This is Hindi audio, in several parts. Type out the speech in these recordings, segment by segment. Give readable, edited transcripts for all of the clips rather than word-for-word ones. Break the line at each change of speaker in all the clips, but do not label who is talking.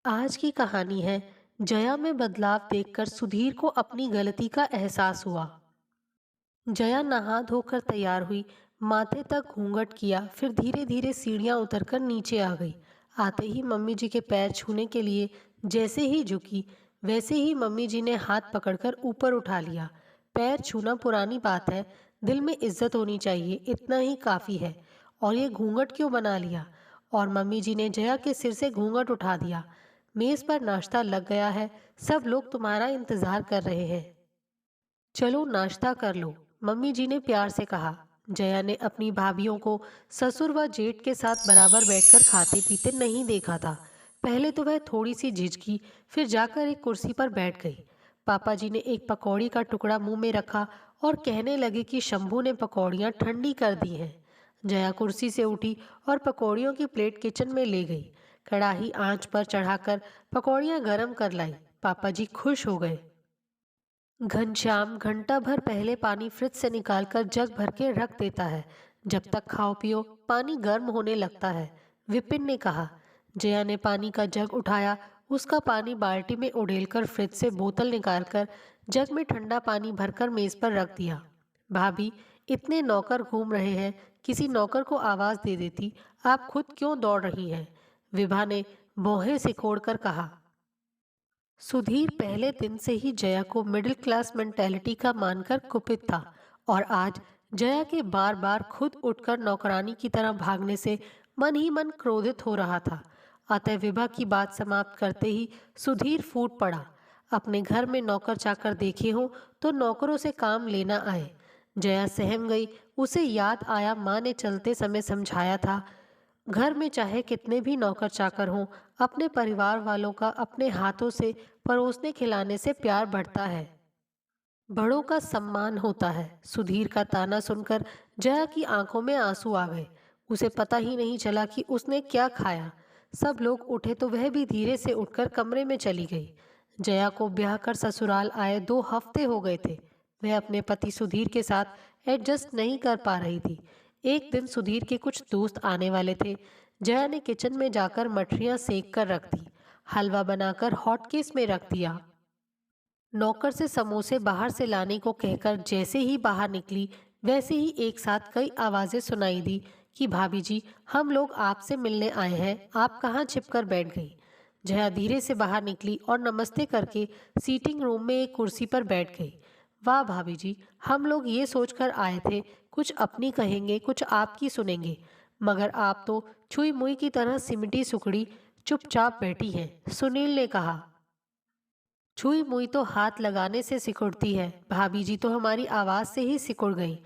आज की कहानी है जया में बदलाव देखकर सुधीर को अपनी गलती का एहसास हुआ। जया नहा धोकर तैयार हुई, माथे तक घूंघट किया, फिर धीरे धीरे सीढ़ियां उतरकर नीचे आ गई। आते ही मम्मी जी के पैर छूने के लिए जैसे ही झुकी, वैसे ही मम्मी जी ने हाथ पकड़कर ऊपर उठा लिया। पैर छूना पुरानी बात है, दिल में इज्जत होनी चाहिए, इतना ही काफी है। और ये घूंघट क्यों बना लिया? और मम्मी जी ने जया के सिर से घूंघट उठा दिया। मेज पर नाश्ता लग गया है, सब लोग तुम्हारा इंतजार कर रहे हैं। चलो नाश्ता कर लो, मम्मी जी ने प्यार से कहा। जया ने अपनी भाभीियों को ससुर व जेठ के साथ बराबर बैठकर खाते पीते नहीं देखा था। पहले तो वह थोड़ी सी झिझकी, फिर जाकर एक कुर्सी पर बैठ गई। पापा जी ने एक पकौड़ी का टुकड़ा मुंह में रखा और कहने लगे कि शंभू ने पकौड़ियाँ ठंडी कर दी हैं। जया कुर्सी से उठी और पकौड़ियों की प्लेट किचन में ले गई। कढ़ाई आंच पर चढ़ाकर पकौड़ियाँ गरम कर लाई। पापा जी खुश हो गए। घनश्याम घंटा भर पहले पानी फ्रिज से निकालकर जग भर के रख देता है। जब तक खाओ पियो पानी गर्म होने लगता है, विपिन ने कहा। जया ने पानी का जग उठाया, उसका पानी बाल्टी में उड़ेलकर फ्रिज से बोतल निकालकर जग में ठंडा पानी भरकर मेज पर रख दिया। भाभी, इतने नौकर घूम रहे हैं, किसी नौकर को आवाज दे देती, आप खुद क्यों दौड़ रही हैं? विभा ने भौहें सिकोड़कर कहा। सुधीर पहले दिन से ही जया को मिडिल क्लास मेंटेलिटी का मानकर कुपित था, और आज जया के बार बार खुद उठकर नौकरानी की तरह भागने से मन ही मन क्रोधित हो रहा था। अतः विभा की बात समाप्त करते ही सुधीर फूट पड़ा। अपने घर में नौकर चाकर देखे हो तो नौकरों से काम लेना आए। जया सहम गई, उसे याद आया माँ ने चलते समय समझाया था, घर में चाहे कितने भी नौकर चाकर हों, अपने परिवार वालों का अपने हाथों से परोसने खिलाने से प्यार बढ़ता है, बड़ों का सम्मान होता है। सुधीर का ताना सुनकर जया की आंखों में आंसू आ गए। उसे पता ही नहीं चला कि उसने क्या खाया। सब लोग उठे तो वह भी धीरे से उठकर कमरे में चली गई। जया को ब्याह कर ससुराल आए 2 हफ्ते हो गए थे। वह अपने पति सुधीर के साथ एडजस्ट नहीं कर पा रही थी। एक दिन सुधीर के कुछ दोस्त आने वाले थे। जया ने किचन में जाकर मठरियां सेक कर रख दी, हलवा बनाकर हॉटकेस में रख दिया। नौकर से समोसे बाहर से लाने को कहकर जैसे ही बाहर निकली, वैसे ही एक साथ कई आवाजें सुनाई दी कि भाभी जी, हम लोग आपसे मिलने आए हैं, आप कहाँ छिपकर बैठ गई? जया धीरे से बाहर निकली और नमस्ते करके सीटिंग रूम में एक कुर्सी पर बैठ गई। वाह भाभी जी, हम लोग ये सोचकर आए थे कुछ अपनी कहेंगे कुछ आपकी सुनेंगे, मगर आप तो छुई मुई की तरह सिमटी सुकड़ी चुपचाप बैठी हैं, सुनील ने कहा। छुई मुई तो हाथ लगाने से सिकुड़ती है, भाभी जी तो हमारी आवाज से ही सिकुड़ गई,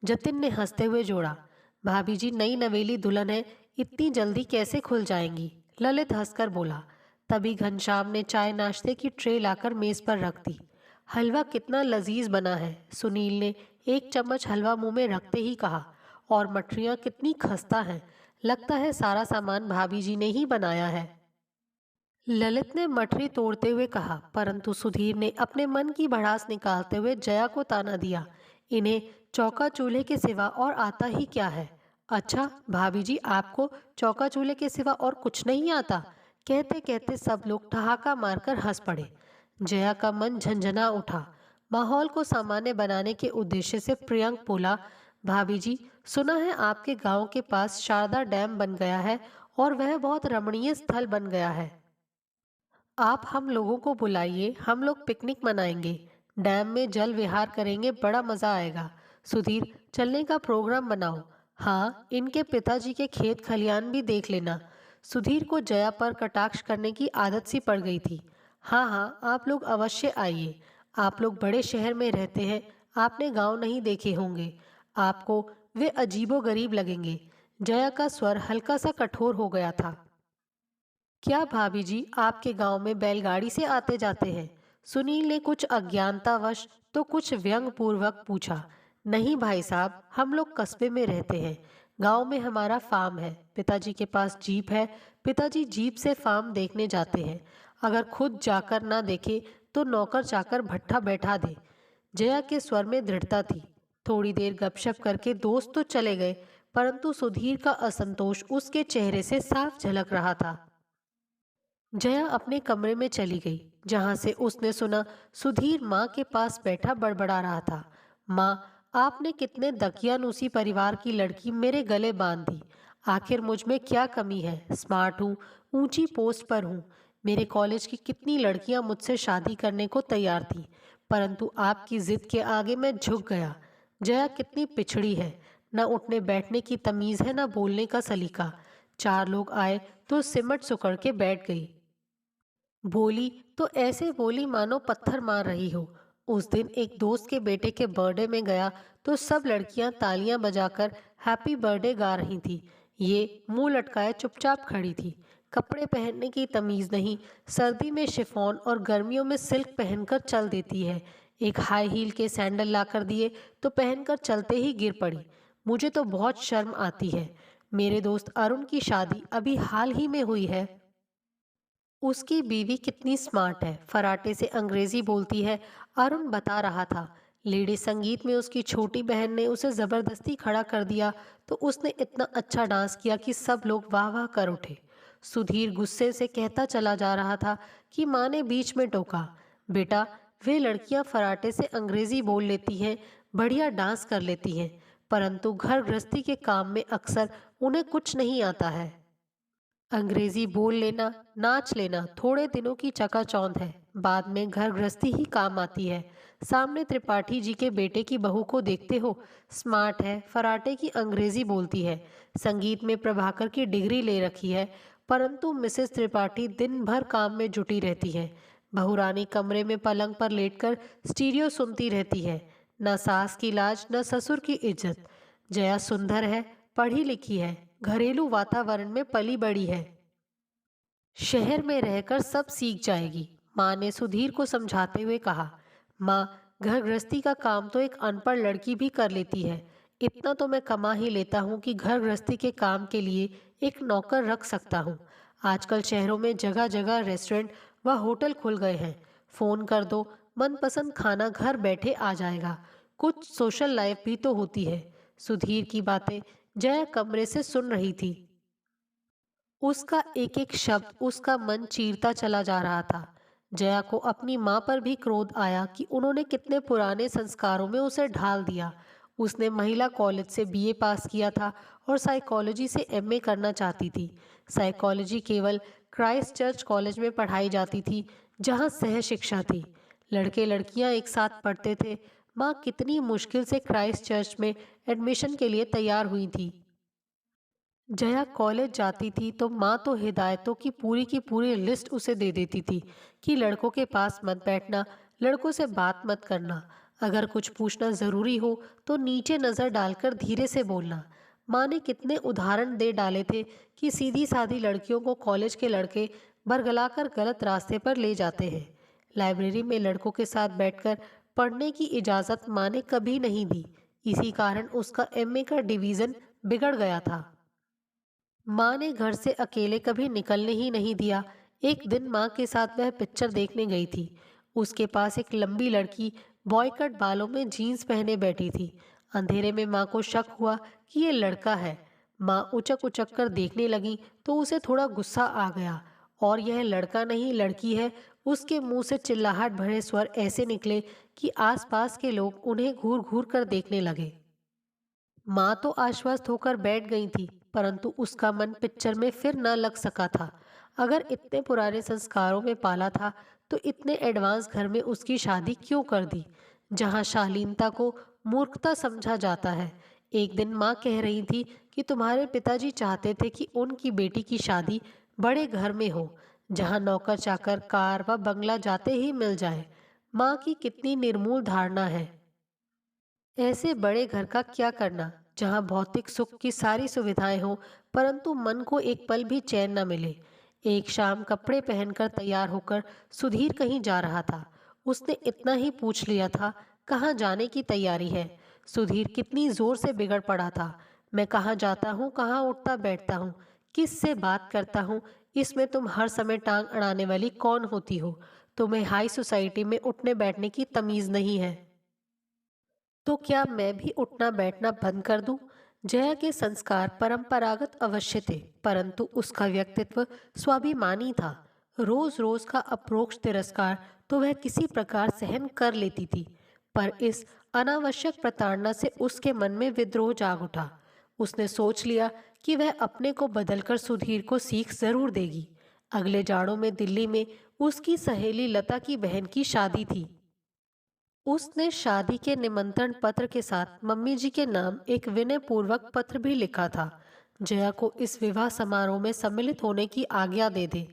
जतिन ने हंसते हुए जोड़ा। भाभी जी नई नवेली दुल्हन है, इतनी जल्दी कैसे खुल जाएंगी? ललित हंसकर बोला। तभी घनश्याम ने चाय नाश्ते की ट्रे लाकर मेज पर रख दी। हलवा कितना लजीज बना है, सुनील ने एक चम्मच हलवा मुंह में रखते ही कहा। और मठरियाँ कितनी खस्ता हैं, लगता है सारा सामान भाभी जी ने ही बनाया है, ललित ने मठरी तोड़ते हुए कहा। परंतु सुधीर ने अपने मन की भड़ास निकालते हुए जया को ताना दिया, इन्हें चौका चूल्हे के सिवा और आता ही क्या है? अच्छा भाभी जी, आपको चौका चूल्हे के सिवा और कुछ नहीं आता? कहते कहते सब लोग ठहाका मारकर हंस पड़े। जया का मन झंझना उठा। माहौल को सामान्य बनाने के उद्देश्य से प्रियंक बोला, भाभी जी, सुना है आपके गांव के पास शारदा डैम बन गया है और वह बहुत रमणीय स्थल बन गया है। आप हम लोगों को बुलाइए, हम लोग पिकनिक मनाएंगे, डैम में जल विहार करेंगे, बड़ा मजा आएगा। सुधीर, चलने का प्रोग्राम बनाओ। हाँ, इनके पिताजी के खेत खलियान भी देख लेना। सुधीर को जया पर कटाक्ष करने की आदत सी पड़ गई थी। हाँ हाँ, आप लोग अवश्य आइए, आप लोग बड़े शहर में रहते हैं, आपने गांव नहीं देखे होंगे, आपको वे अजीबो गरीब लगेंगे। जया का स्वर हल्का सा कठोर हो गया था। क्या भाभी जी, आपके गांव में बैलगाड़ी से आते जाते हैं? सुनील ने कुछ अज्ञानतावश तो कुछ व्यंग पूर्वक पूछा। नहीं भाई साहब, हम लोग कस्बे में रहते हैं, गांव में हमारा फार्म है, पिताजी के पास जीप है, पिताजी जीप से फार्म देखने जाते हैं, अगर खुद जाकर ना देखे तो नौकर चाकर भट्ठा बैठा दे। जया के स्वर में दृढ़ता थी। थोड़ी देर गपशप करके दोस्त तो चले गए, परंतु सुधीर का असंतोष उसके चेहरे से साफ झलक रहा था। जया अपने कमरे में चली गई, जहां से उसने सुना सुधीर माँ के पास बैठा बड़बड़ा रहा था। माँ, आपने कितने दकियानूसी परिवार की लड़की मेरे गले बांध दी। आखिर मुझ में क्या कमी है? स्मार्ट हूँ, ऊंची पोस्ट पर हूँ। मेरे कॉलेज की कितनी लड़कियां मुझसे शादी करने को तैयार थी, परंतु आपकी जिद के आगे मैं झुक गया। जया कितनी पिछड़ी है, न उठने बैठने की तमीज है, न बोलने का सलीका। चार लोग आए तो सिमट सुकड़ के बैठ गई। बोली तो ऐसे बोली मानो पत्थर मार रही हो। उस दिन एक दोस्त के बेटे के बर्थडे में गया तो सब लड़कियां तालियां बजाकर हैप्पी बर्थडे गा रही थी। ये मुंह लटकाए चुपचाप खड़ी थी। कपड़े पहनने की तमीज नहीं, सर्दी में शिफॉन और गर्मियों में सिल्क पहनकर चल देती है। एक हाई हील के सैंडल लाकर दिए तो पहनकर चलते ही गिर पड़ी। मुझे तो बहुत शर्म आती है। मेरे दोस्त अरुण की शादी अभी हाल ही में हुई है। उसकी बीवी कितनी स्मार्ट है, फराटे से अंग्रेजी बोलती है। अरुण बता रहा था। लेडी संगीत में उसकी छोटी बहन ने उसे जबरदस्ती खड़ा कर दिया तो उसने इतना अच्छा डांस किया कि सब लोग वाह वाह कर उठे। सुधीर गुस्से से कहता चला जा रहा था कि माँ ने बीच में टोका, बेटा, वे लड़कियां फराटे से अंग्रेजी बोल लेती हैं, बढ़िया डांस कर लेती हैं, परंतु घर गृहस्थी के काम में अक्सर उन्हें कुछ नहीं आता है। अंग्रेजी बोल लेना, नाच लेना थोड़े दिनों की चकाचौंध है, बाद में घर गृहस्थी ही काम आती है। सामने त्रिपाठी जी के बेटे की बहू को देखते हो, स्मार्ट है, फराटे की अंग्रेजी बोलती है, संगीत में प्रभाकर की डिग्री ले रखी है, परंतु मिसेस त्रिपाठी दिन भर काम में जुटी रहती है। बहुरानी कमरे में पलंग पर लेटकर स्टीरियो सुनती रहती है। न सास की लाज, न ससुर की इज्जत। जया सुंदर है, पढ़ी लिखी है, घरेलू वातावरण में पली बड़ी है, शहर में रहकर सब सीख जाएगी। माँ ने सुधीर को समझाते हुए कहा। माँ, घर गृहस्थी का काम तो एक अनपढ़ लड़की भी कर लेती है। इतना तो मैं कमा ही लेता हूँ कि घर गृहस्थी के काम के लिए एक नौकर रख सकता हूँ। आजकल शहरों में जगह जगह रेस्टोरेंट व होटल खुल गए हैं। फोन कर दो, मनपसंद खाना घर बैठे आ जाएगा। कुछ सोशल लाइफ भी तो होती है। सुधीर की बातें जया कमरे से सुन रही थी। उसका एक एक शब्द उसका मन चीरता चला जा रहा था। जया को अपनी माँ पर भी क्रोध आया कि उन्होंने कितने पुराने संस्कारों में उसे ढाल दिया। उसने महिला कॉलेज से बीए पास किया था और साइकोलॉजी से एमए करना चाहती थी। साइकोलॉजी केवल क्राइस्ट चर्च कॉलेज में पढ़ाई जाती थी, जहाँ सह शिक्षा थी। लड़के लड़कियां एक साथ पढ़ते थे। माँ कितनी मुश्किल से क्राइस्ट चर्च में एडमिशन के लिए तैयार हुई थी। जया कॉलेज जाती थी तो माँ तो हिदायतों की पूरी लिस्ट उसे दे देती थी कि लड़कों के पास मत बैठना, लड़कों से बात मत करना, अगर कुछ पूछना जरूरी हो तो नीचे नजर डालकर धीरे से बोलना। माँ ने कितने उदाहरण दे डाले थे कि सीधी सादी लड़कियों को कॉलेज के लड़के बरगलाकर गलत रास्ते पर ले जाते हैं। लाइब्रेरी में लड़कों के साथ बैठकर पढ़ने की इजाज़त माँ ने कभी नहीं दी। इसी कारण उसका एमए का डिवीज़न बिगड़ गया था। माँ ने घर से अकेले कभी निकलने ही नहीं दिया। एक दिन माँ के साथ वह पिक्चर देखने गई थी। उसके पास एक लंबी लड़की बॉय कट बालों में जीन्स पहने बैठी थी। अंधेरे में माँ को शक हुआ कि ये लड़का है। माँ उचक उचक कर देखने लगी तो उसे थोड़ा गुस्सा आ गया। और यह लड़का नहीं, लड़की है। उसके मुंह से चिल्लाहट भरे स्वर ऐसे निकले कि आसपास के लोग उन्हें घूर घूर कर देखने लगे। माँ तो आश्वस्त होकर बैठ गई थी, परंतु उसका मन पिक्चर में फिर न लग सका था। अगर इतने पुराने संस्कारों में पाला था तो इतने एडवांस घर में उसकी शादी क्यों कर दी, जहाँ शालीनता को मूर्खता समझा जाता है। एक दिन माँ कह रही थी कि तुम्हारे पिताजी चाहते थे कि उनकी बेटी की शादी बड़े घर में हो, जहाँ नौकर चाकर कार व बंगला जाते ही मिल जाए। माँ की कितनी निर्मूल धारणा है। ऐसे बड़े घर का क्या करना जहाँ भौतिक सुख की सारी सुविधाएं हो, परंतु मन को एक पल भी चैन न मिले। एक शाम कपड़े पहनकर तैयार होकर सुधीर कहीं जा रहा था। उसने इतना ही पूछ लिया था, कहाँ जाने की तैयारी है? सुधीर कितनी जोर से बिगड़ पड़ा था। मैं कहाँ जाता हूँ, कहाँ उठता बैठता हूँ, किस से बात करता हूँ, इसमें तुम हर समय टांग अड़ाने वाली कौन होती हो? तुम्हें हाई सोसाइटी में उठने बैठने की तमीज नहीं है। तो क्या मैं भी उठना बैठना बंद कर दूं? जया के संस्कार परंपरागत अवश्य थे, परंतु उसका व्यक्तित्व स्वाभिमानी था। रोज रोज का अप्रोक्ष तिरस्कार तो वह किसी प्रकार सहन कर लेती थी, पर इस अनावश्यक प्रताड़ना से उसके मन में विद्रोह जाग उठा। उसने सोच लिया कि वह अपने को बदलकर सुधीर को सीख जरूर देगी। अगले जाड़ों में दिल्ली में उसकी सहेली लता की बहन की शादी थी। उसने शादी के निमंत्रण पत्र के साथ मम्मी जी के नाम एक विनय पूर्वक पत्र भी लिखा था। जया को इस विवाह समारोह में सम्मिलित होने की आज्ञा दे दे।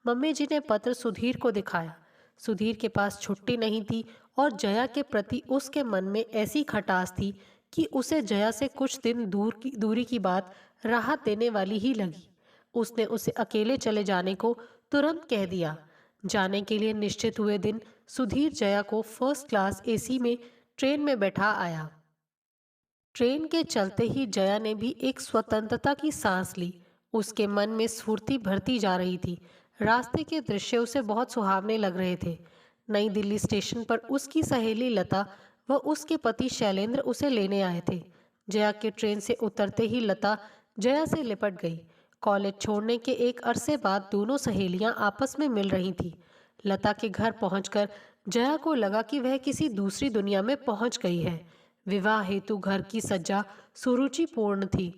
मम्मी जी ने पत्र सुधीर को दिखाया। सुधीर के पास छुट्टी नहीं थी और जया के प्रति उसके मन में ऐसी खटास थी कि उसे जया से कुछ दिन दूरी की बात राहत देने वाली ही लगी। उसने उसे अकेले चले जाने को तुरंत कह दिया। जाने के लिए निश्चित हुए दिन सुधीर जया को फर्स्ट क्लास एसी में ट्रेन में बैठा आया। ट्रेन के चलते ही जया ने भी एक स्वतंत्रता की सांस ली। उसके मन में स्फूर्ति भरती जा रही थी। रास्ते के दृश्य उसे बहुत सुहावने लग रहे थे। नई दिल्ली स्टेशन पर उसकी सहेली लता व उसके पति शैलेंद्र उसे लेने आए थे। जया के ट्रेन से उतरते ही लता जया से लिपट गई। कॉलेज छोड़ने के एक अरसे बाद दोनों सहेलियां आपस में मिल रही थी। लता के घर पहुंचकर जया को लगा कि वह किसी दूसरी दुनिया में पहुंच गई है। विवाह हेतु घर की सज्जा सुरुचिपूर्ण थी।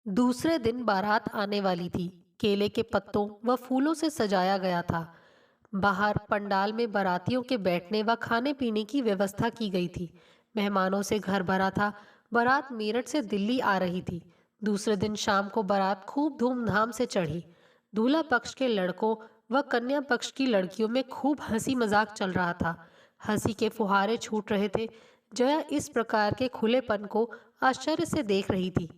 दूसरे दिन बारात आने वाली थी। केले के पत्तों व फूलों से सजाया गया था। बाहर पंडाल में बारातियों के बैठने व खाने पीने की व्यवस्था की गई थी। मेहमानों से घर भरा था। बारात मेरठ से दिल्ली आ रही थी। दूसरे दिन शाम को बारात खूब धूमधाम से चढ़ी। दूल्हा पक्ष के लड़कों व कन्या पक्ष की लड़कियों में खूब हंसी मजाक चल रहा था। हंसी के फुहारे छूट रहे थे। जया इस प्रकार के खुलेपन को आश्चर्य से देख रही थी।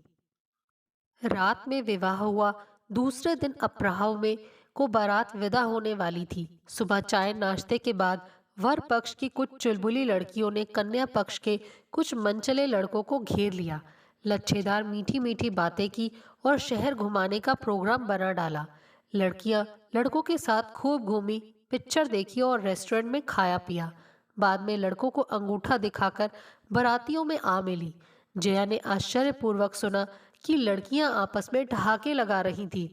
रात में विवाह हुआ। दूसरे दिन अपराह्न में को बारात विदा होने वाली थी। सुबह चाय नाश्ते के बाद वर पक्ष की कुछ चुलबुली लड़कियों ने कन्या पक्ष के कुछ मनचले लड़कों को घेर लिया। लच्छेदार मीठी मीठी बातें की और शहर घुमाने का प्रोग्राम बना डाला। लड़कियां लड़कों के साथ खूब घूमी, पिक्चर देखी और रेस्टोरेंट में खाया पिया। बाद में लड़कों को अंगूठा दिखाकर बारातियों में आ मिली। जया ने आश्चर्यपूर्वक सुना कि लड़कियां आपस में ठहाके लगा रही थी।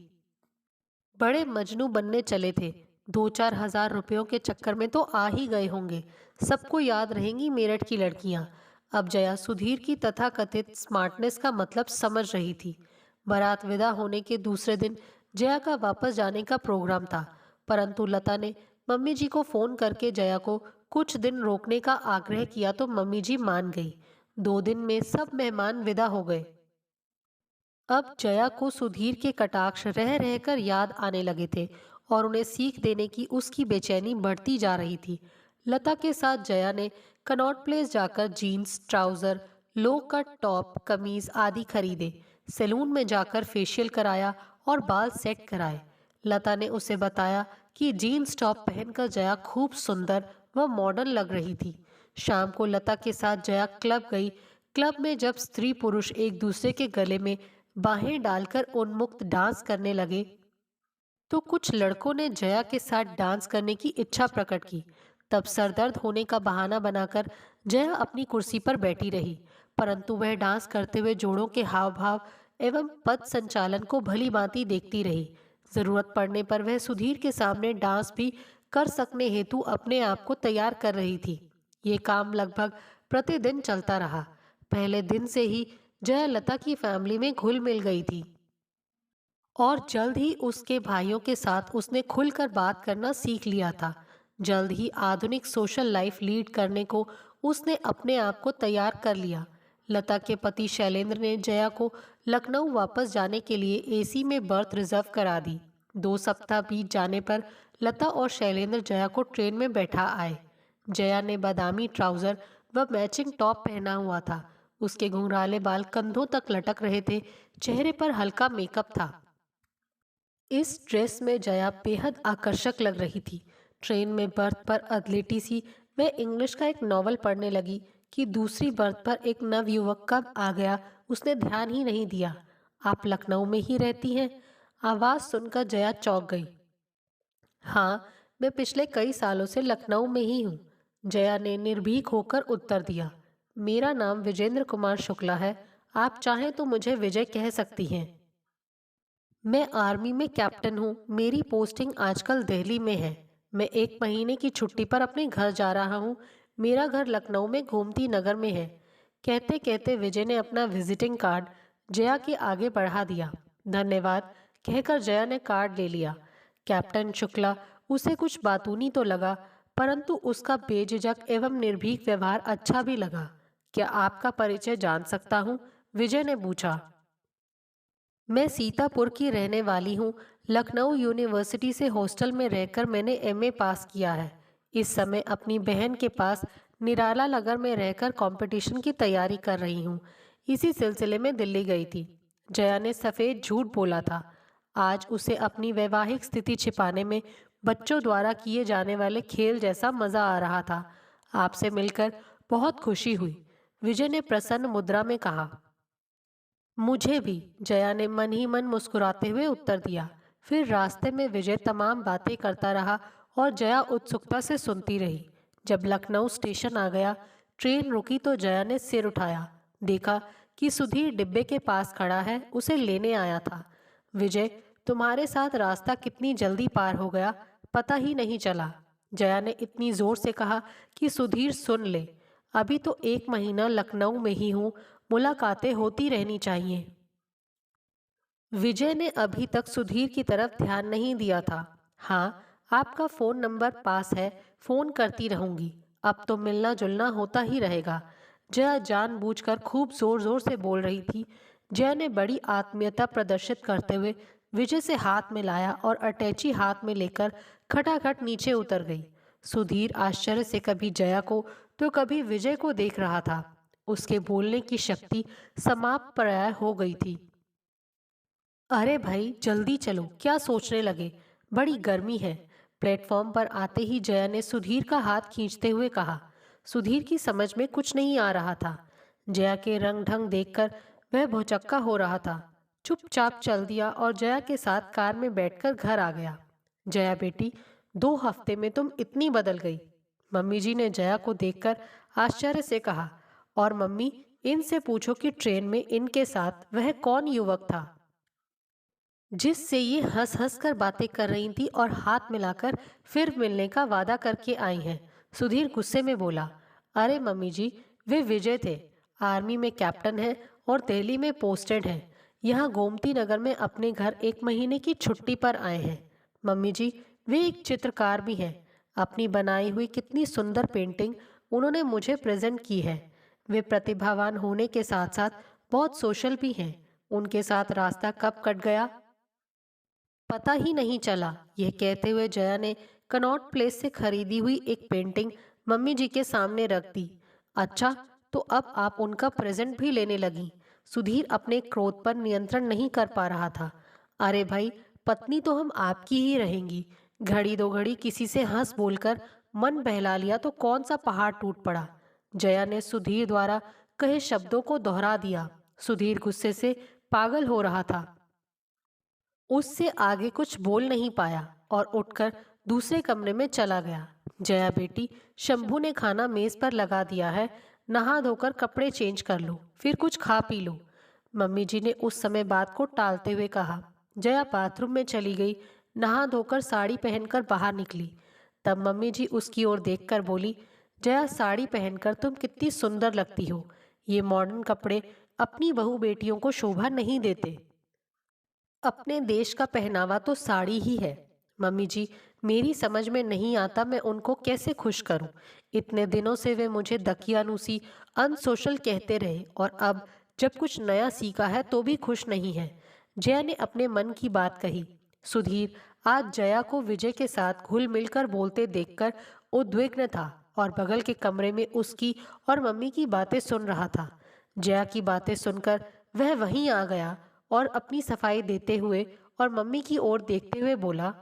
बड़े मजनू बनने चले थे। 2-4 हजार रुपयों के चक्कर में तो आ ही गए होंगे। सबको याद रहेंगी मेरठ की लड़कियां। अब जया सुधीर की तथाकथित स्मार्टनेस का मतलब समझ रही थी। बारात विदा होने के दूसरे दिन जया का वापस जाने का प्रोग्राम था, परंतु लता ने मम्मी जी को फोन करके जया को कुछ दिन रोकने का आग्रह किया तो मम्मी जी मान गई। 2 दिन में सब मेहमान विदा हो गए। अब जया को सुधीर के कटाक्ष रह रहकर याद आने लगे थे और उन्हें सीख देने की उसकी बेचैनी बढ़ती जा रही थी। लता के साथ जया ने कनॉट प्लेस जाकर जीन्स, ट्राउजर, लो कट टॉप, कमीज आदि खरीदे। सैलून में जाकर फेशियल कराया और बाल सेट कराए। लता ने उसे बताया कि जीन्स टॉप पहनकर जया खूब सुंदर व मॉडर्न लग रही थी। शाम को लता के साथ जया क्लब गई। क्लब में जब स्त्री पुरुष एक दूसरे के गले में बाहें डालकर उन्मुक्त डांस करने लगे तो कुछ लड़कों ने जया के साथ डांस करने की इच्छा प्रकट की। तब सरदर्द होने का बहाना बनाकर जया अपनी कुर्सी पर बैठी रही, परंतु वह डांस करते हुए जोड़ों के हाव भाव एवं पद संचालन को भली भांति देखती रही। जरूरत पड़ने पर वह सुधीर के सामने डांस भी कर सकने हेतु अपने आप को तैयार कर रही थी। ये काम लगभग प्रतिदिन चलता रहा। पहले दिन से ही जया लता की फैमिली में घुल मिल गई थी और जल्द ही उसके भाइयों के साथ उसने खुलकर बात करना सीख लिया था। जल्द ही आधुनिक सोशल लाइफ लीड करने को उसने अपने आप को तैयार कर लिया। लता के पति शैलेंद्र ने जया को लखनऊ वापस जाने के लिए एसी में बर्थ रिजर्व करा दी। 2 सप्ताह बीत जाने पर लता और शैलेंद्र जया को ट्रेन में बैठा आए। जया ने बादामी ट्राउजर व मैचिंग टॉप पहना हुआ था। उसके घुंघराले बाल कंधों तक लटक रहे थे। चेहरे पर हल्का मेकअप था। इस ड्रेस में जया बेहद आकर्षक लग रही थी। ट्रेन में बर्थ पर अधलेटी सी वह इंग्लिश का एक नॉवल पढ़ने लगी कि दूसरी बर्थ पर एक नवयुवक कब आ गया उसने ध्यान ही नहीं दिया। आप लखनऊ में ही रहती हैं? आवाज सुनकर जया चौंक गई। हाँ, मैं पिछले कई सालों से लखनऊ में ही हूँ, जया ने निर्भीक होकर उत्तर दिया। मेरा नाम विजेंद्र कुमार शुक्ला है। आप चाहें तो मुझे विजय कह सकती हैं। मैं आर्मी में कैप्टन हूँ। मेरी पोस्टिंग आजकल दिल्ली में है। मैं 1 महीने की छुट्टी पर अपने घर जा रहा हूँ। मेरा घर लखनऊ में गोमती नगर में है। कहते कहते विजय ने अपना विजिटिंग कार्ड जया के आगे बढ़ा दिया। धन्यवाद कहकर जया ने कार्ड ले लिया। कैप्टन शुक्ला उसे कुछ बातूनी तो लगा, परंतु उसका बेझिझक एवं निर्भीक व्यवहार अच्छा भी लगा। क्या आपका परिचय जान सकता हूँ? विजय ने पूछा। मैं सीतापुर की रहने वाली हूँ। लखनऊ यूनिवर्सिटी से हॉस्टल में रहकर मैंने एमए पास किया है। इस समय अपनी बहन के पास निराला नगर में रहकर कंपटीशन की तैयारी कर रही हूँ। इसी सिलसिले में दिल्ली गई थी। जया ने सफ़ेद झूठ बोला था। आज उसे अपनी वैवाहिक स्थिति छिपाने में बच्चों द्वारा किए जाने वाले खेल जैसा मज़ा आ रहा था। आपसे मिलकर बहुत खुशी हुई, विजय ने प्रसन्न मुद्रा में कहा। मुझे भी, जया ने मन ही मन मुस्कुराते हुए उत्तर दिया। फिर रास्ते में विजय तमाम बातें करता रहा और जया उत्सुकता से सुनती रही। जब लखनऊ स्टेशन आ गया, ट्रेन रुकी तो जया ने सिर उठाया। देखा कि सुधीर डिब्बे के पास खड़ा है, उसे लेने आया था। विजय, तुम्हारे साथ रास्ता कितनी जल्दी पार हो गया, पता ही नहीं चला। जया ने इतनी जोर से कहा कि सुधीर सुन ले। अभी तो 1 महीना लखनऊ में ही हूँ, मुलाकातें होती रहनी चाहिए। विजय ने अभी तक सुधीर की तरफ ध्यान नहीं दिया था। हाँ, आपका फोन नंबर पास है, फोन करती रहूंगी। अब तो मिलना जुलना होता ही रहेगा। जया जानबूझकर खूब जोर जोर से बोल रही थी। जया ने बड़ी आत्मीयता प्रदर्शित करते हुए विजय से हाथ मिलाया और अटैची हाथ में लेकर खटाखट नीचे उतर गई। सुधीर आश्चर्य से कभी जया को तो कभी विजय को देख रहा था। उसके बोलने की शक्ति समाप्त प्राय हो गई थी। अरे भाई जल्दी चलो, क्या सोचने लगे, बड़ी गर्मी है। प्लेटफॉर्म पर आते ही जया ने सुधीर का हाथ खींचते हुए कहा। सुधीर की समझ में कुछ नहीं आ रहा था। जया के रंग ढंग देखकर वह भौचक्का हो रहा था। चुपचाप चल दिया और जया के साथ कार में बैठकर घर आ गया। जया बेटी, 2 हफ्ते में तुम इतनी बदल गई। मम्मी जी ने जया को देखकर आश्चर्य से कहा। और मम्मी, इनसे पूछो कि ट्रेन में इनके साथ वह कौन युवक था जिससे ये हंस हंस कर बातें कर रही थी और हाथ मिलाकर फिर मिलने का वादा करके आई हैं। सुधीर गुस्से में बोला। अरे मम्मी जी, वे विजय थे। आर्मी में कैप्टन है और दिल्ली में पोस्टेड है। यहाँ गोमती नगर में अपने घर 1 महीने की छुट्टी पर आए हैं। मम्मी जी, वे एक चित्रकार भी हैं। अपनी बनाई हुई कितनी सुंदर पेंटिंग उन्होंने मुझे प्रेजेंट की है। वे प्रतिभावान होने के साथ साथ बहुत सोशल भी हैं। उनके साथ रास्ता कब कट गया पता ही नहीं चला। यह कहते हुए जया ने कनॉट प्लेस से खरीदी हुई एक पेंटिंग मम्मी जी के सामने रख दी। अच्छा, तो अब आप उनका प्रेजेंट भी लेने लगी। सुधीर अपने क्रोध पर नियंत्रण नहीं कर पा रहा था। अरे भाई, पत्नी तो हम आपकी ही रहेंगी। घड़ी दो घड़ी किसी से हंस बोलकर मन बहला लिया तो कौन सा पहाड़ टूट पड़ा। जया ने सुधीर द्वारा कहे शब्दों को दोहरा दिया। सुधीर गुस्से से पागल हो रहा था। उससे आगे कुछ बोल नहीं पाया और उठकर दूसरे कमरे में चला गया। जया बेटी, शंभू ने खाना मेज पर लगा दिया है। नहा धोकर कपड़े चेंज कर लो, फिर कुछ खा पी लो। मम्मी जी ने उस समय बात को टालते हुए कहा। जया बाथरूम में चली गई। नहा धोकर साड़ी पहनकर बाहर निकली। तब मम्मी जी उसकी ओर देखकर बोली। जया, साड़ी पहनकर तुम कितनी सुंदर लगती हो। ये मॉडर्न कपड़े अपनी बहू बेटियों को शोभा नहीं देते। अपने देश का पहनावा तो साड़ी ही है। मम्मी जी, मेरी समझ में नहीं आता मैं उनको कैसे खुश करूं। इतने दिनों से वे मुझे दकियानूसी अनसोशल कहते रहे और अब जब कुछ नया सीखा है तो भी खुश नहीं है। जया ने अपने मन की बात कही। सुधीर आज जया को विजय के साथ घुल मिलकर बोलते देखकर उद्विग्न था और बगल के कमरे में उसकी और मम्मी की बातें सुन रहा था। जया की बातें सुनकर वह वहीं आ गया और अपनी सफाई देते हुए और मम्मी की ओर देखते हुए बोला।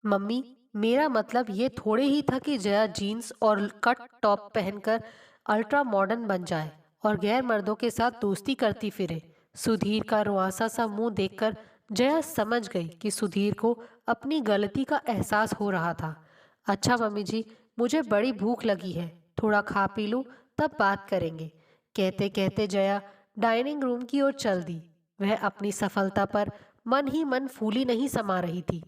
मम्मी, मेरा मतलब ये थोड़े ही था कि जया जीन्स और कट टॉप पहनकर अल्ट्रा मॉडर्न बन जाए और गैर मर्दों के साथ दोस्ती करती फिरे। सुधीर का रुआसा सा मुंह देखकर जया समझ गई कि सुधीर को अपनी गलती का एहसास हो रहा था। अच्छा मम्मी जी, मुझे बड़ी भूख लगी है, थोड़ा खा पी लूं, तब बात करेंगे। कहते कहते जया डाइनिंग रूम की ओर चल दी। वह अपनी सफलता पर मन ही मन फूली नहीं समा रही थी।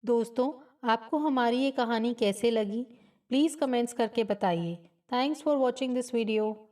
दोस्तों, आपको हमारी ये कहानी कैसे लगी? प्लीज़ कमेंट्स करके बताइए। Thanks for watching this video.